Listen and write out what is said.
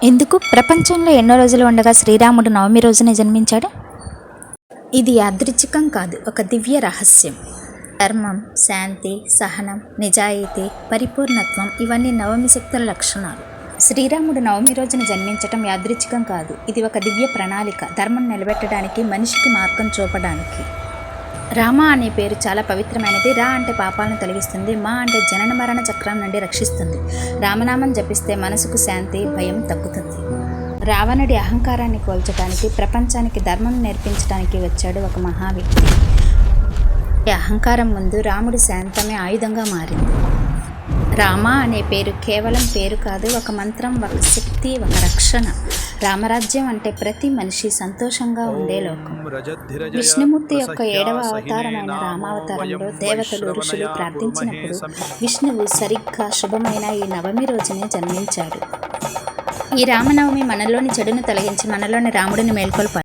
ఎందుకు ప్రపంచంలో ఎన్నో రోజులు ఉండగా శ్రీరాముడు నవమి రోజున జన్మించాడు? ఇది యాదృచ్ఛికం కాదు, ఒక దివ్య రహస్యం. ధర్మం, శాంతి, సహనం, నిజాయితీ, పరిపూర్ణత్వం ఇవన్నీ నవమి శక్తుల లక్షణాలు. శ్రీరాముడు నవమి రోజున జన్మించటం యాదృచ్ఛికం కాదు, ఇది ఒక దివ్య ప్రణాళిక. ధర్మం నిలబెట్టడానికి, మనిషికి మార్గం చూపడానికి. రామ అనే పేరు చాలా పవిత్రమైనది. రా అంటే పాపాలను తొలగిస్తుంది, మా అంటే జనన మరణ చక్రం నుండి రక్షిస్తుంది. రామనామం జపిస్తే మనసుకు శాంతి, భయం తగ్గుతుంది. రావణుడి అహంకారాన్ని కోల్చడానికి, ప్రపంచానికి ధర్మం నేర్పించడానికి వచ్చాడు ఒక మహా వ్యక్తి. ఈ అహంకారం ముందు రాముడి శాంతమే ఆయుధంగా మారింది. రామ అనే పేరు కేవలం పేరు కాదు, ఒక మంత్రం, ఒక శక్తి, ఒక రక్షణ. రామరాజ్యం అంటే ప్రతి మనిషి సంతోషంగా ఉండే లోకం. విష్ణుమూర్తి యొక్క 7వ అవతారమైన రామావతారంలో దేవతలు, ఋషులు ప్రార్థించినప్పుడు విష్ణువు సరిగ్గా శుభమైన ఈ నవమి రోజునే జన్మించాడు. ఈ రామనవమి మనలోని చెడును తొలగించి మనలోని రాముడిని మేల్కొల్పాలి.